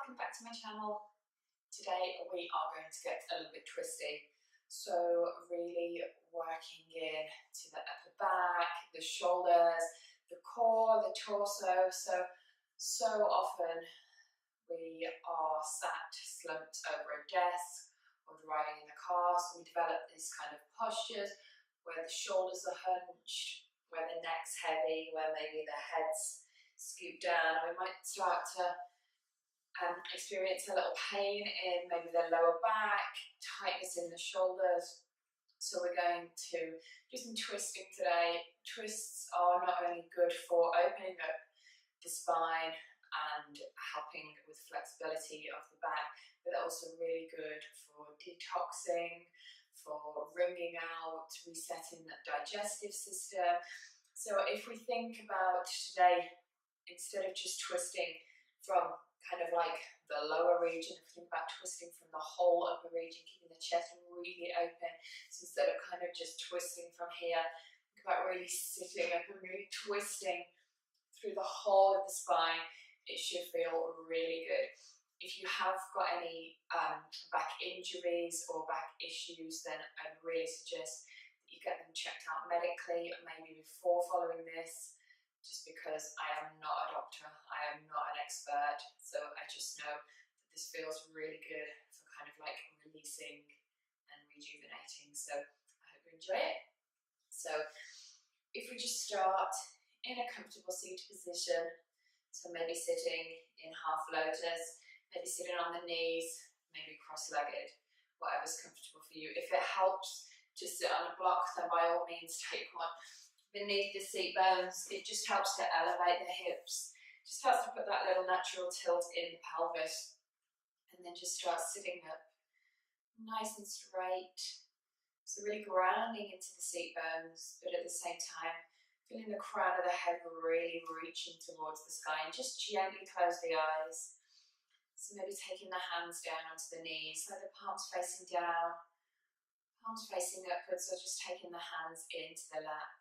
welcome back to my channel. Today we are going to get a little bit twisty. So really working in to the upper back, the shoulders, the core, the torso. So often we are sat slumped over a desk or driving in the car, so we develop these kind of postures where the shoulders are hunched, where the neck's heavy, where maybe the head's scooped down. We might start to experience a little pain in maybe the lower back, tightness in the shoulders. So we're going to do some twisting today. Twists are not only good for opening up the spine and helping with flexibility of the back, but they're also really good for detoxing, for wringing out, resetting the digestive system. So if we think about today, instead of just twisting from kind of like the lower region, if we think about twisting from the whole upper region, keeping the chest really open. So instead of kind of just twisting from here, think about really sitting up and really twisting through the whole of the spine. It should feel really good. If you have got any back injuries or back issues, then I'd really suggest that you get them checked out medically, maybe before following this. Just because I am not a doctor, I am not an expert, so I just know that this feels really good for kind of like releasing and rejuvenating. So I hope you enjoy it. So if we just start in a comfortable seated position, so maybe sitting in half lotus, maybe sitting on the knees, maybe cross-legged, whatever's comfortable for you. If it helps to sit on a block, then by all means take one. Beneath the seat bones, it just helps to elevate the hips, just helps to put that little natural tilt in the pelvis, and then just start sitting up nice and straight. So really grounding into the seat bones, but at the same time feeling the crown of the head really reaching towards the sky, and just gently close the eyes. So maybe taking the hands down onto the knees, so the palms facing down, palms facing upwards, so just taking the hands into the lap.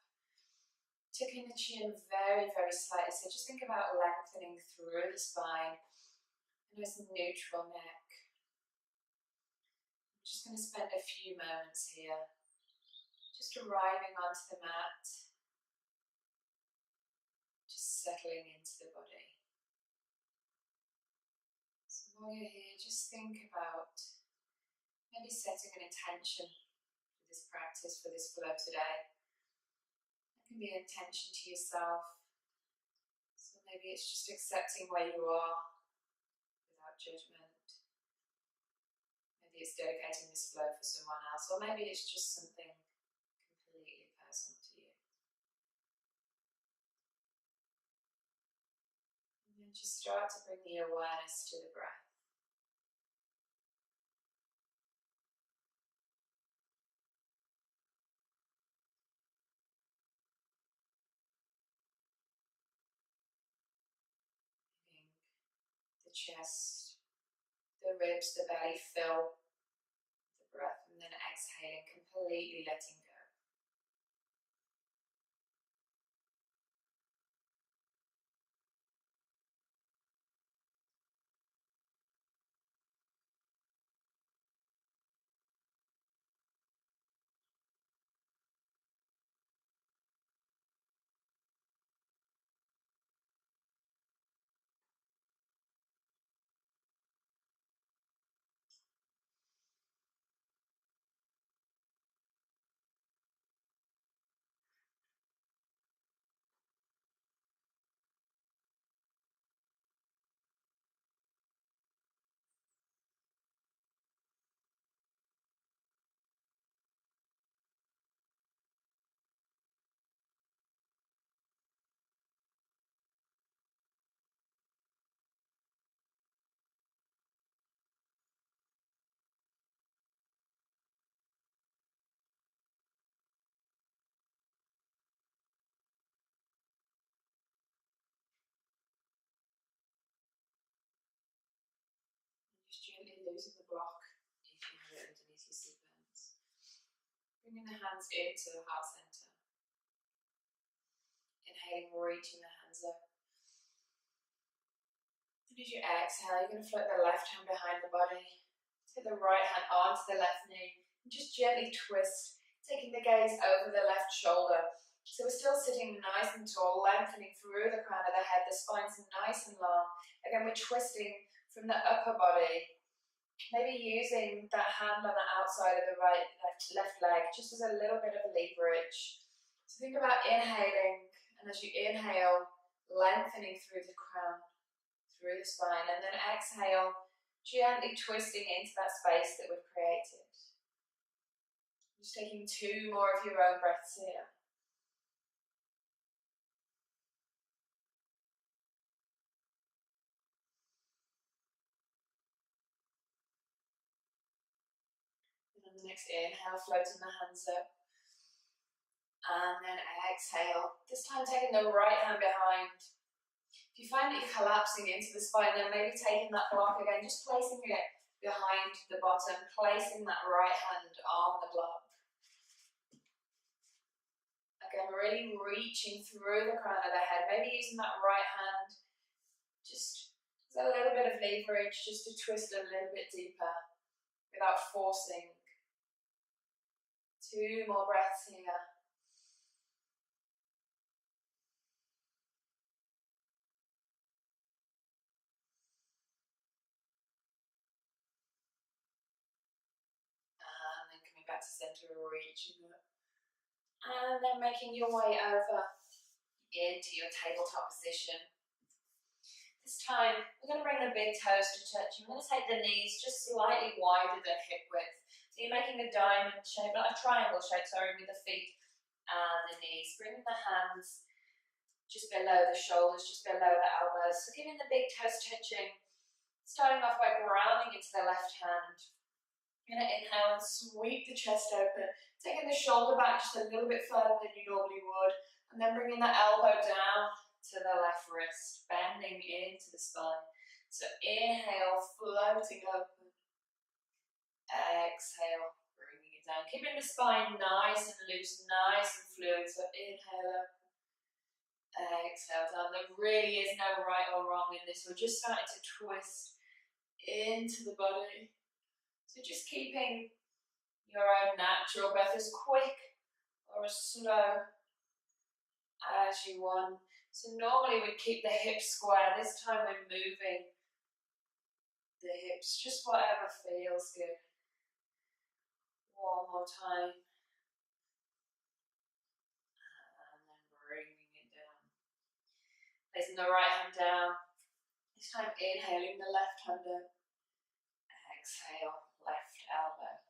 Tucking the chin very, very slightly, so just think about lengthening through the spine, a nice neutral neck. I'm just going to spend a few moments here, just arriving onto the mat, just settling into the body. So while you're here, just think about maybe setting an intention for this practice, for this flow today. Can be an intention to yourself. So maybe it's just accepting where you are without judgment. Maybe it's dedicating this flow for someone else, or maybe it's just something completely personal to you. And then just start to bring the awareness to the breath. The chest, the ribs, the belly fill with the breath, and then exhaling, completely letting go. Just gently losing the block if you have it underneath your seat bones. Bringing the hands into the heart center. Inhaling, reaching the hands up. And as you exhale, you're going to float the left hand behind the body. Take the right hand onto the left knee. And just gently twist, taking the gaze over the left shoulder. So we're still sitting nice and tall, lengthening through the crown of the head. The spine's nice and long. Again, we're twisting from the upper body. Maybe using that hand on the outside of the left leg, just as a little bit of leverage. So think about inhaling, and as you inhale, lengthening through the crown, through the spine, and then exhale, gently twisting into that space that we've created. Just taking 2 more of your own breaths here. And on the next inhale, floating the hands up. And then exhale. This time taking the right hand behind. If you find that you're collapsing into the spine, then maybe taking that block again, just placing it behind the bottom, placing that right hand on the block. Again, really reaching through the crown of the head, maybe using that right hand just as a little bit of leverage, just to twist a little bit deeper without forcing. 2 more breaths here. And then coming back to center, reaching up. And then making your way over into your tabletop position. This time, we're going to bring the big toes to touch. You're going to take the knees just slightly wider than hip width. So you're making a diamond shape, not a triangle shape, sorry, with the feet and the knees. Bringing the hands just below the shoulders, just below the elbows. So giving the big toes touching. Starting off by grounding into the left hand. You're going to inhale and sweep the chest open. Taking the shoulder back just a little bit further than you normally would. And then bringing the elbow down to the left wrist, bending into the spine. So inhale, floating open. Exhale, bringing it down. Keeping the spine nice and loose, nice and fluid. So inhale up. Exhale down. There really is no right or wrong in this. We're just starting to twist into the body. So just keeping your own natural breath as quick or as slow as you want. So normally we keep the hips square. This time we're moving the hips, just whatever feels good. One more time. And then bringing it down. Placing the right hand down. This time inhaling the left hand up. Exhale, left elbow.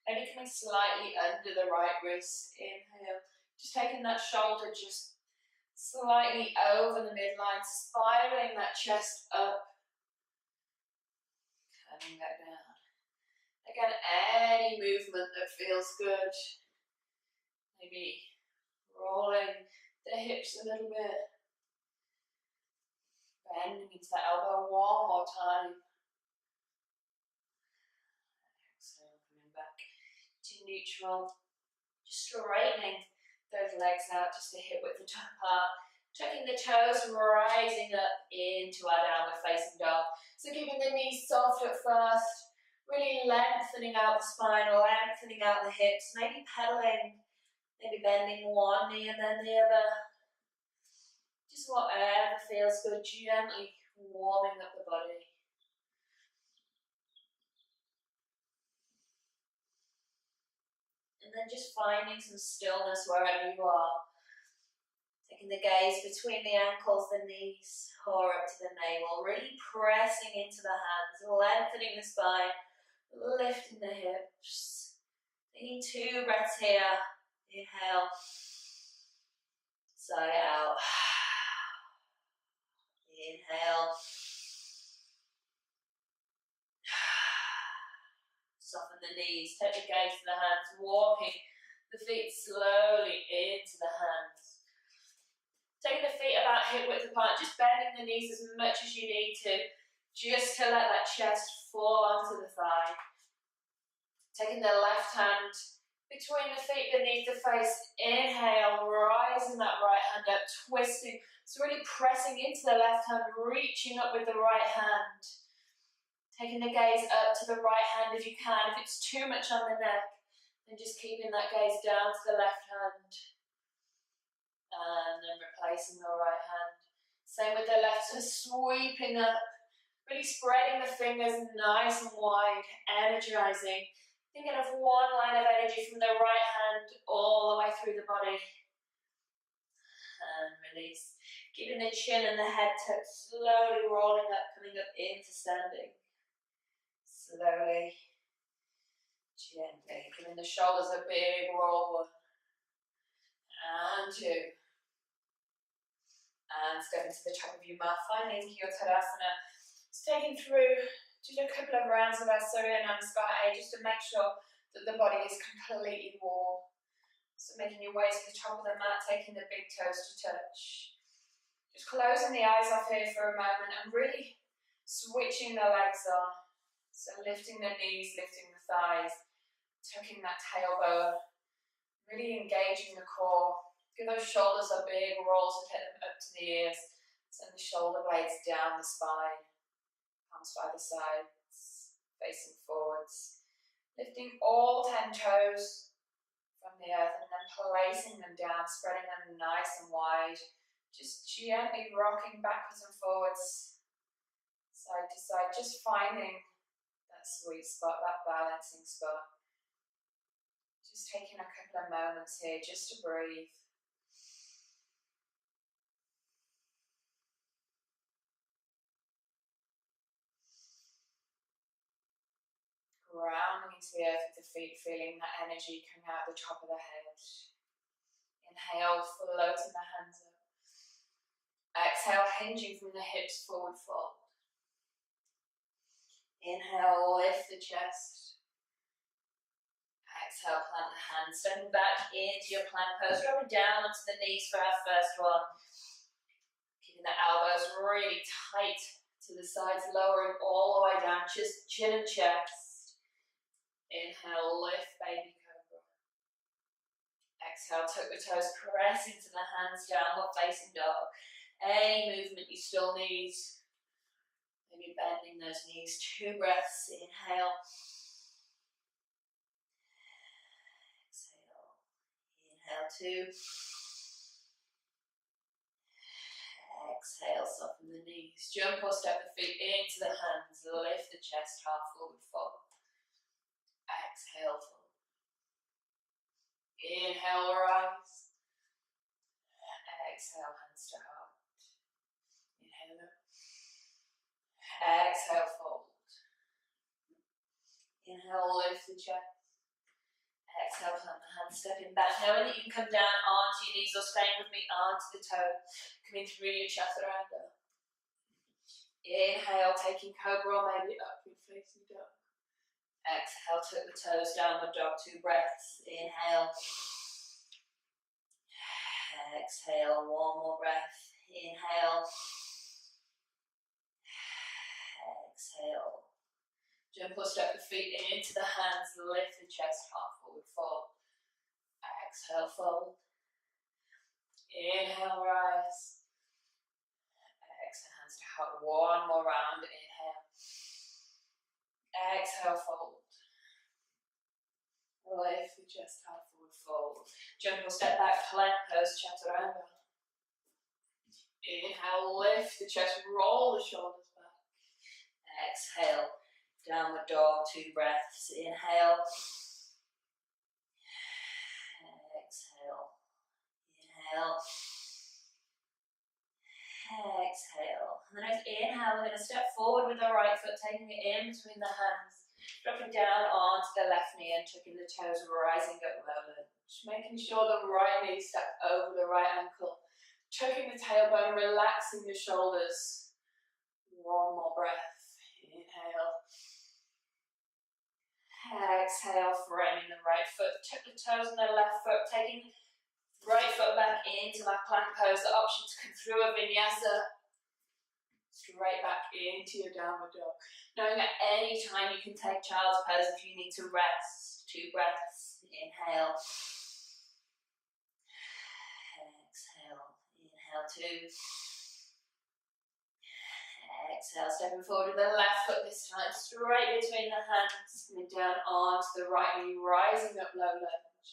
Maybe coming slightly under the right wrist. Inhale. Just taking that shoulder just slightly over the midline, spiraling that chest up. Coming back down. Again, any movement that feels good. Maybe rolling the hips a little bit. Bending into the elbow one more time. Exhale, coming back to neutral. Just straightening those legs out just to hip width apart. Tucking the toes, rising up into our downward facing dog. So keeping the knees soft at first. Really lengthening out the spine, lengthening out the hips. Maybe pedaling, maybe bending one knee and then the other. Just whatever feels good, gently warming up the body. And then just finding some stillness wherever you are. Taking the gaze between the ankles, the knees, or up to the navel. Really pressing into the hands, lengthening the spine, lifting the hips. Taking 2 breaths here. Inhale. Sigh out. Inhale. Soften the knees, take the gaze to the hands, walking the feet slowly into the hands. Taking the feet about hip width apart, just bending the knees as much as you need to, just to let that chest fall onto the thigh. Taking the left hand between the feet, beneath the face. Inhale, rising that right hand up, twisting. So really pressing into the left hand, reaching up with the right hand. Taking the gaze up to the right hand if you can. If it's too much on the neck, then just keeping that gaze down to the left hand. And then replacing the right hand. Same with the left, so sweeping up. Really spreading the fingers nice and wide, energizing. Thinking of one line of energy from the right hand all the way through the body. And release. Keeping the chin and the head tucked, slowly rolling up, coming up into standing. Slowly, gently, giving the shoulders a big roll. And two. And stepping to the top of your mat, finding your Tadasana. It's taking through just a couple of rounds of our Surya Namaskar, just to make sure that the body is completely warm. So making your way to the top of the mat, taking the big toes to touch. Just closing the eyes off here for a moment and really switching the legs on. So lifting the knees, lifting the thighs, tucking that tailbone, really engaging the core. Give those shoulders a big roll to get them up to the ears. Send the shoulder blades down the spine. Palms by the sides, facing forwards. Lifting all 10 toes from the earth and then placing them down, spreading them nice and wide. Just gently rocking backwards and forwards, side to side, just finding that sweet spot, that balancing spot. Just taking a couple of moments here just to breathe. Grounding into the earth with the feet, feeling that energy coming out the top of the head. Inhale, floating the hands up. Exhale, hinging from the hips, forward fold. Inhale, lift the chest. Exhale, plant the hands, stepping back into your plank pose, dropping down onto the knees for our first one. Keeping the elbows really tight to the sides, lowering all the way down, just chin and chest. Inhale, lift, baby cobra. Exhale, tuck the toes, press into the hands, downward facing dog. Any movement you still need. Maybe bending those knees. 2 breaths. Inhale. Exhale. Inhale 2. Exhale, soften the knees. Jump or step the feet into the hands. Lift the chest, half forward fold. Exhale, fold. Inhale, rise. Exhale, hands to heart. Inhale up. Exhale, fold. Inhale, lift the chest. Exhale, plant the hands, stepping back. Knowing that you can come down onto your knees or staying with me onto the toes. Coming through your chaturanga. Inhale, taking cobra or maybe upward facing dog. Exhale, tuck the toes, downward dog, 2 breaths. Inhale. Exhale, 1 more breath. Inhale. Exhale. Jump or step the feet into the hands, lift the chest, half forward fold. Exhale, fold. Inhale, rise. Exhale, hands to heart. 1 more round. Inhale. Exhale, fold. Lift the chest, half forward fold. Jump or step back, plank pose, chaturanga. Inhale, lift the chest, roll the shoulders back. Exhale, downward dog, 2 breaths. Inhale. Exhale. Inhale. Exhale. And then as inhale, we're going to step forward with the right foot, taking it in between the hands. Dropping down onto the left knee and tucking the toes, rising up low lunge. Making sure the right knee steps over the right ankle. Tucking the tailbone, relaxing the shoulders. 1 more breath. Inhale. Exhale, framing the right foot. Tuck the toes on the left foot, taking the right foot back into that plank pose. The option to come through a vinyasa. Straight back into your downward dog. Knowing at any time you can take child's pose if you need to rest. 2 breaths. Inhale. Exhale. Inhale 2. Exhale, stepping forward with the left foot this time, straight between the hands, coming down onto the right knee, rising up low lunge.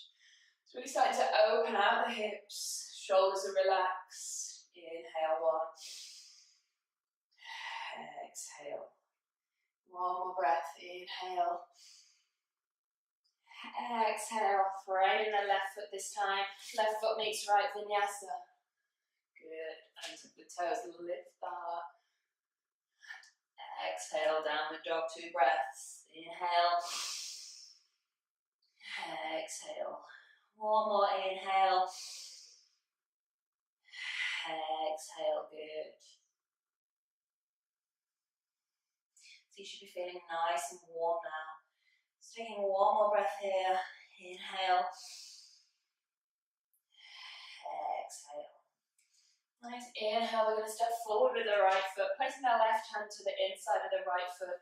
So really starting to open out the hips, shoulders are relaxed. Inhale 1. Exhale. 1 more breath. Inhale. Exhale. Framing the left foot this time. Left foot meets right vinyasa. Good. And the toes, lift the heart. Exhale, downward dog, 2 breaths. Inhale. Exhale. 1 more inhale. Exhale, good. So you should be feeling nice and warm now. Just taking 1 more breath here. Inhale. Exhale. Nice inhale, we're going to step forward with the right foot, placing the left hand to the inside of the right foot.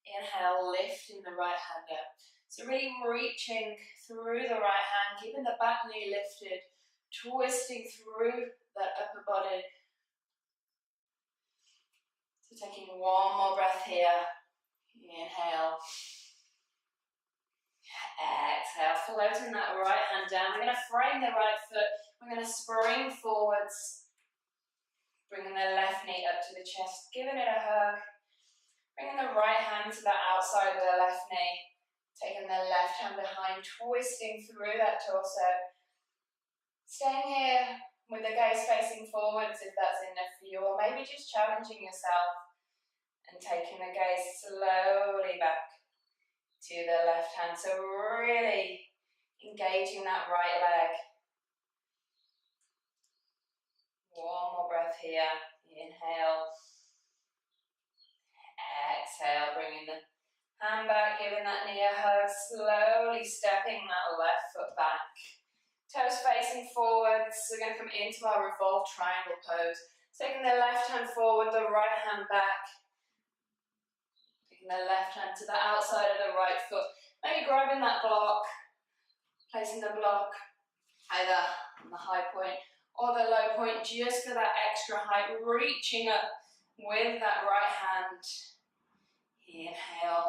Inhale, lifting the right hand up. So really reaching through the right hand, keeping the back knee lifted, twisting through that upper body. So taking 1 more breath here. Inhale. Exhale, floating that right hand down. We're going to frame the right foot. We're going to spring forwards. Bringing the left knee up to the chest, giving it a hug. Bringing the right hand to the outside of the left knee. Taking the left hand behind, twisting through that torso. Staying here with the gaze facing forwards if that's enough for you, or maybe just challenging yourself and taking the gaze slowly back to the left hand. So really engaging that right leg. 1 more breath here. Inhale. Exhale, bringing the hand back, giving that knee a hug, slowly stepping that left foot back. Toes facing forwards. We're going to come into our revolved triangle pose. Taking the left hand forward, the right hand back. Taking the left hand to the outside of the right foot. Maybe grabbing that block, placing the block either on the high point or the low point, just for that extra height, reaching up with that right hand. Inhale.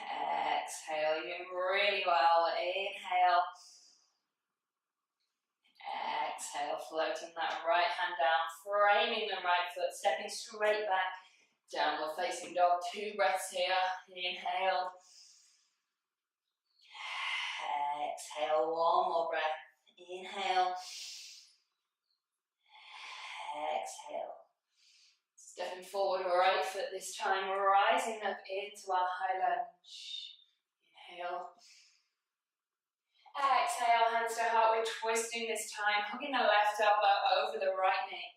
Exhale, you're doing really well. Inhale. Exhale, floating that right hand down, framing the right foot, stepping straight back, downward facing dog, 2 breaths here. Inhale. Exhale, 1 more breath. Inhale. Exhale. Stepping forward, right foot this time, rising up into our high lunge. Inhale. Exhale, hands to heart, we're twisting this time, hugging the left elbow over the right knee.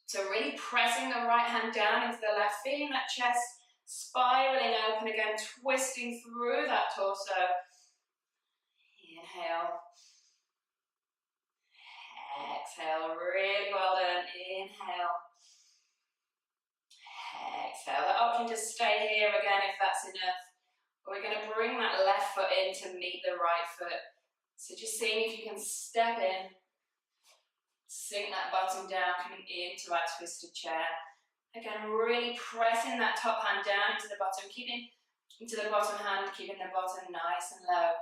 So really pressing the right hand down into the left, feeling that chest spiraling open again, twisting through that torso. Inhale. Exhale, really well done. Inhale. Exhale. The option to stay here again if that's enough. But we're going to bring that left foot in to meet the right foot. So just seeing if you can step in, sink that bottom down, coming into our twisted chair. Again, really pressing that top hand down into the bottom, keeping into the bottom hand, keeping the bottom nice and low.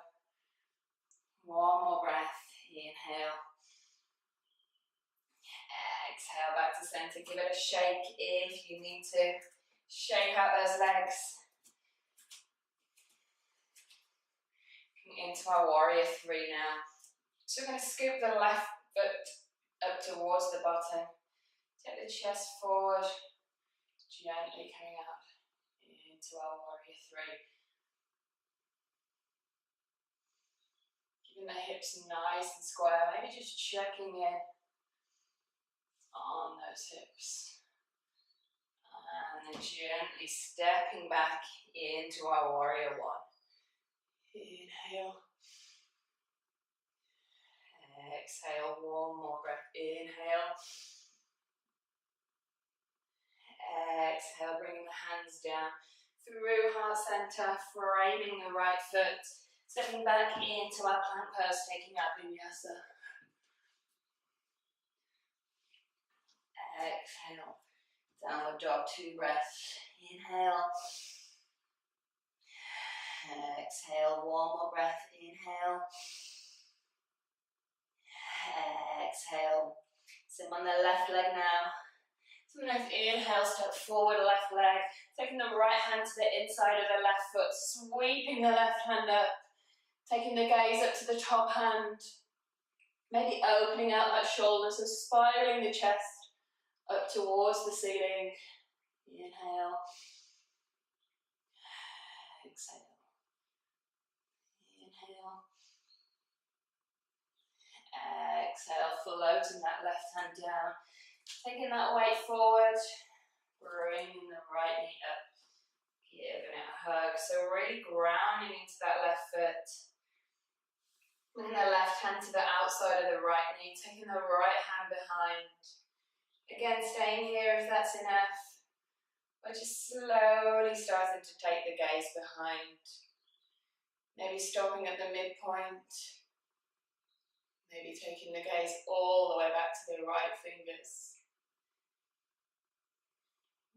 1 more breath. Inhale. Exhale, back to center. Give it a shake if you need to. Shake out those legs. Coming into our warrior 3 now. So we're going to scoop the left foot up towards the bottom. Take the chest forward. Gently coming out into our warrior 3. Keeping the hips nice and square. Maybe just checking in on those hips. And then gently stepping back into our warrior 1. Inhale. Exhale, 1 more breath. Inhale. Exhale, bringing the hands down. through heart center, framing the right foot, stepping back into our plank pose, taking our vinyasa. Exhale, downward dog, 2 breaths. Inhale. Exhale, 1 more breath. Inhale. Exhale. Sit on the left leg now. So nice inhale, step forward, left leg. Taking the right hand to the inside of the left foot, sweeping the left hand up. Taking the gaze up to the top hand. Maybe opening out that shoulder, so spiraling the chest up towards the ceiling. Inhale. Exhale. Inhale. Exhale, floating that left hand down. Taking that weight forward, bringing the right knee up, giving it a hug. So really grounding into that left foot. Bringing the left hand to the outside of the right knee, taking the right hand behind. Again, staying here if that's enough. Or just slowly starting to take the gaze behind. Maybe stopping at the midpoint. Maybe taking the gaze all the way back to the right fingers.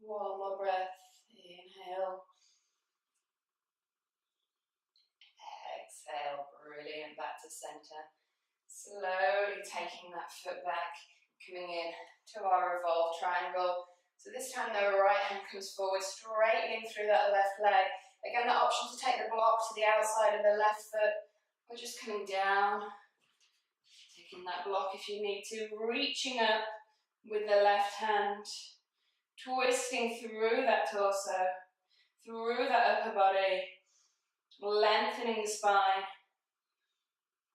1 more breath. Inhale. Exhale. Brilliant. Back to center. Slowly taking that foot back. Coming in to our revolved triangle. So this time the right hand comes forward, straightening through that left leg. Again, the option to take the block to the outside of the left foot. Or just coming down. Taking that block if you need to. Reaching up with the left hand. Twisting through that torso, through that upper body, lengthening the spine.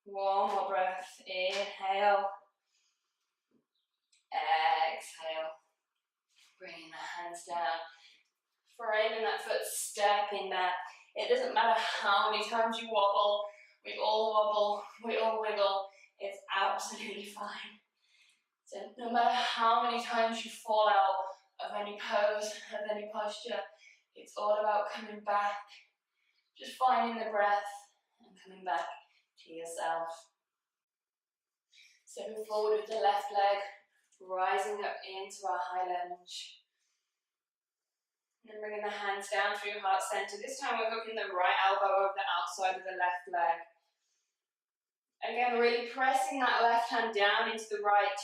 1 more breath. Inhale. Exhale. Bringing the hands down. Framing that foot, stepping back. It doesn't matter how many times you wobble. We all wobble. We all wiggle. It's absolutely fine. So no matter how many times you fall out of any pose, of any posture, it's all about coming back, just finding the breath and coming back to yourself. Stepping forward with the left leg, rising up into our high lunge. And then bringing the hands down through heart center. This time we're hooking the right elbow over the outside of the left leg. Again, really pressing that left hand down into the right,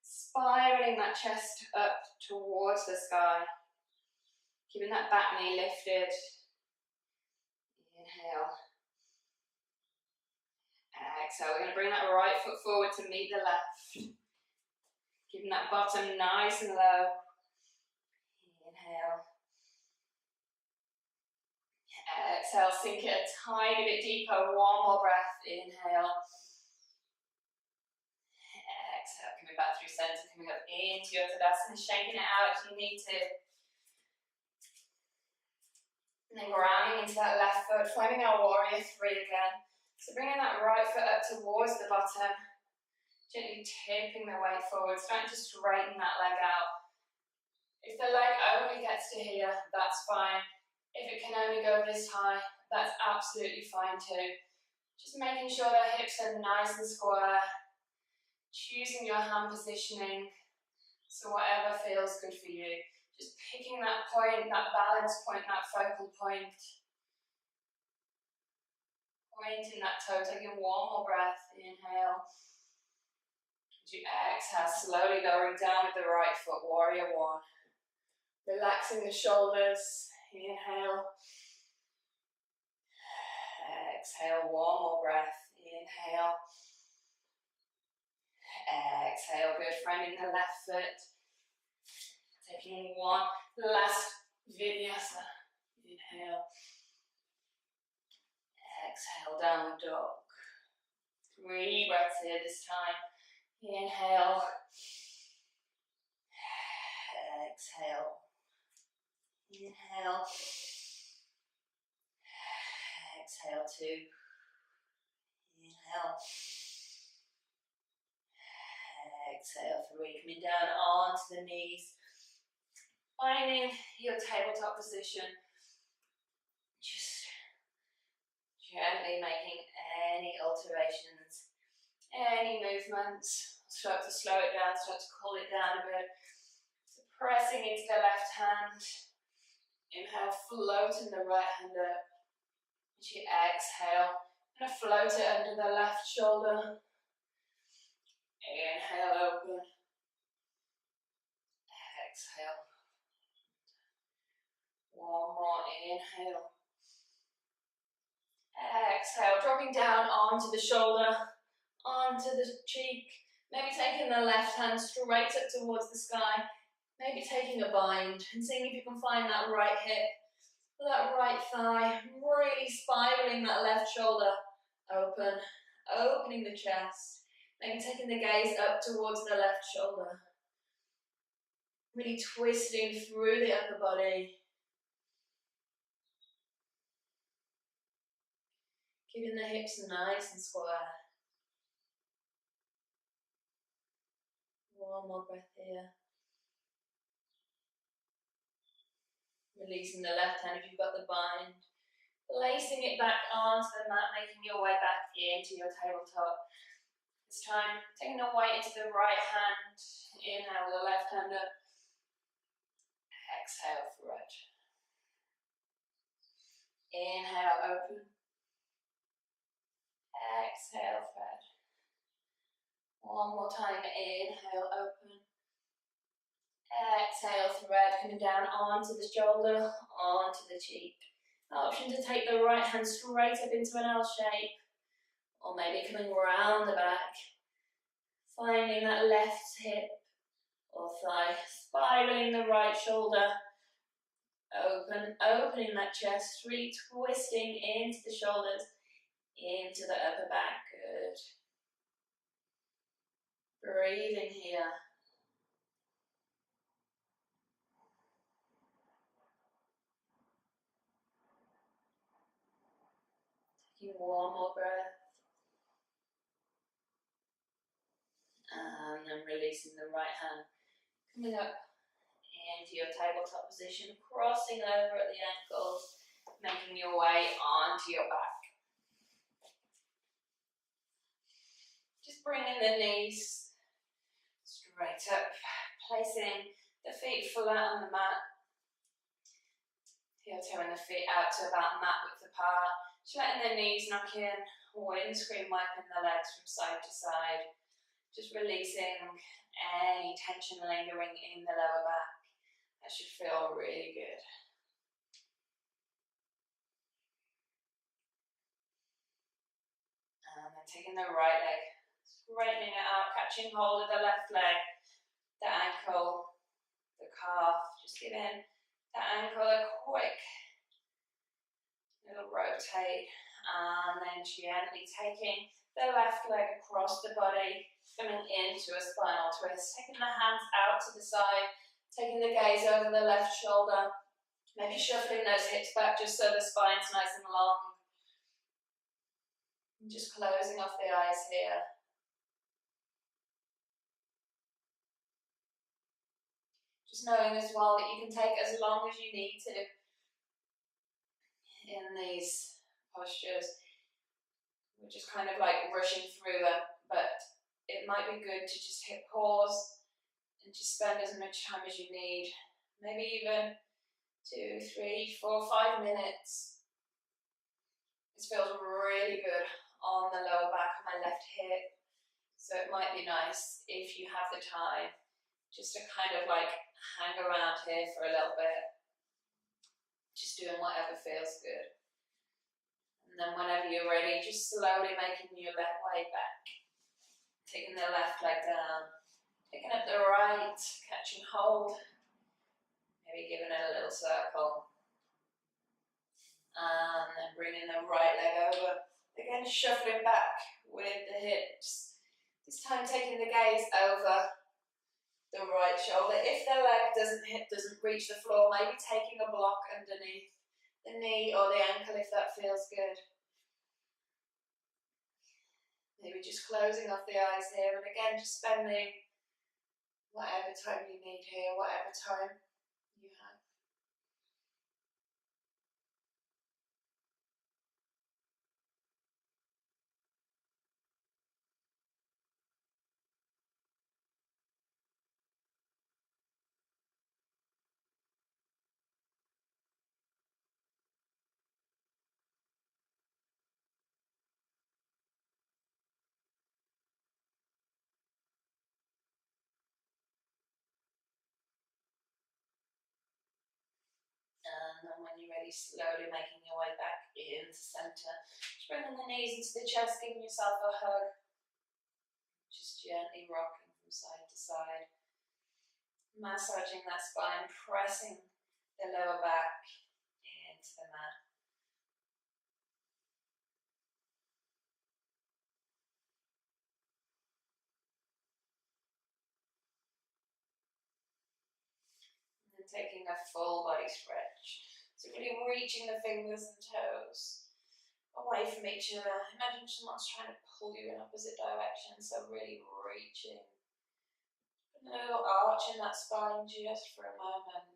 spiraling that chest up towards the sky. Keeping that back knee lifted. Inhale. Exhale. We're going to bring that right foot forward to meet the left. Keeping that bottom nice and low. Inhale. Exhale. Sink it a tiny bit deeper. 1 more breath. Inhale. Exhale, coming back through center, coming up into your Tadasana, shaking it out if you need to. And then grounding into that left foot, finding our warrior 3 again. So bringing that right foot up towards the bottom, gently tipping the weight forward, starting to straighten that leg out. If the leg only gets to here, that's fine. If it can only go this high, that's absolutely fine too. Just making sure the hips are nice and square. Choosing your hand positioning, so whatever feels good for you. Just picking that point, that balance point, that focal point. Pointing that toe, taking 1 more breath. Inhale. As you exhale, slowly lowering down with the right foot, warrior 1. Relaxing the shoulders. Inhale. Exhale, 1 more breath. Inhale. Exhale, good. Framing the left foot. Taking 1 last vinyasa. Inhale. Exhale, downward dog. 3 breaths here this time. Inhale. Exhale. Inhale. Exhale, 2. Inhale. Exhale, 3. Coming down onto the knees. Finding your tabletop position. Gently making any alterations, any movements. Start to slow it down, start to cool it down a bit. So pressing into the left hand. Inhale, floating the right hand up. As you exhale, and float it under the left shoulder. Inhale, open. Exhale. One more inhale. Exhale, dropping down onto the shoulder, onto the cheek. Maybe taking the left hand straight up towards the sky. Maybe taking a bind and seeing if you can find that right hip, that right thigh, really spiraling that left shoulder open, opening the chest. Maybe taking the gaze up towards the left shoulder. Really twisting through the upper body. Keeping the hips nice and square. One more breath here. Releasing the left hand if you've got the bind. Placing it back onto the mat, making your way back into your tabletop. This time, taking the weight into the right hand. Inhale with the left hand up. Exhale, thread. Inhale, open. Exhale, thread. One more time, inhale, open. Exhale, thread, coming down onto the shoulder, onto the cheek. Option to take the right hand straight up into an L shape, or maybe coming round the back, finding that left hip or thigh, spiraling the right shoulder, opening that chest, really twisting into the shoulders, into the upper back, good. Breathing here. Taking one more breath. And then releasing the right hand. Coming up into your tabletop position, crossing over at the ankles, making your way onto your back. Just bringing the knees straight up, placing the feet flat on the mat. Heel toeing the feet out to about mat width apart. Just letting the knees knock in, windscreen wiping the legs from side to side. Just releasing any tension lingering in the lower back. That should feel really good. And then taking the right leg, straightening it out, catching hold of the left leg, the ankle, the calf, just giving the ankle a quick little rotate, and then gently taking the left leg across the body, coming into a spinal twist, taking the hands out to the side, taking the gaze over the left shoulder, maybe shuffling those hips back just so the spine's nice and long. And just closing off the eyes here. Just knowing as well that you can take as long as you need to in these postures. We're just kind of like rushing through them, but it might be good to just hit pause and just spend as much time as you need. Maybe even 2, 3, 4, 5 minutes. This feels really good on the lower back of my left hip. So it might be nice if you have the time just to kind of like hang around here for a little bit. Just doing whatever feels good. And then whenever you're ready, just slowly making your left way back. Taking the left leg down. Picking up the right, catching hold. Maybe giving it a little circle. And then bringing the right leg over. Again, shuffling back with the hips. This time taking the gaze over the right shoulder. If the leg doesn't reach the floor, maybe taking a block underneath the knee or the ankle if that feels good. Maybe just closing off the eyes here, and again just spending whatever time you need here, whatever time you have. And then when you're ready, slowly making your way back into center. Just bringing the knees into the chest, giving yourself a hug. Just gently rocking from side to side. Massaging that spine, pressing the lower back into the mat. And taking a full body stretch. So really reaching the fingers and toes away from each other. Imagine someone's trying to pull you in opposite directions, so really reaching. Put a little arch in that spine just for a moment.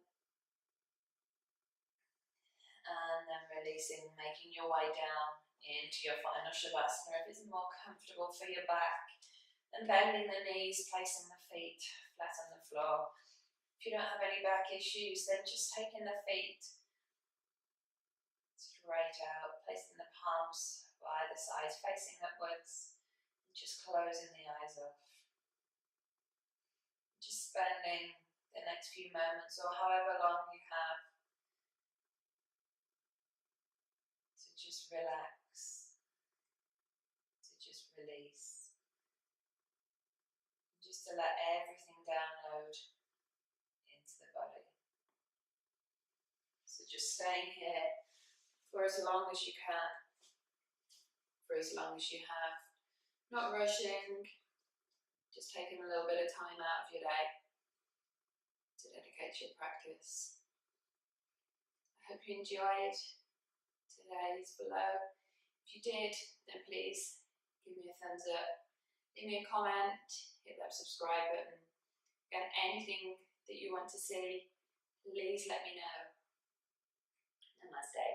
And then releasing, making your way down into your final Shavasana. If it's more comfortable for your back, then bending the knees, placing the feet flat on the floor. If you don't have any back issues, then just taking the feet straight out, placing the palms by the sides, facing upwards, and just closing the eyes off. Just spending the next few moments, or however long you have, to just relax, to just release, just to let everything download into the body. So just staying here for as long as you can, for as long as you have, not rushing, just taking a little bit of time out of your day to dedicate to your practice. I hope you enjoyed today's below. If you did, then please give me a thumbs up, leave me a comment, hit that subscribe button. Again, anything that you want to see, please let me know. Namaste.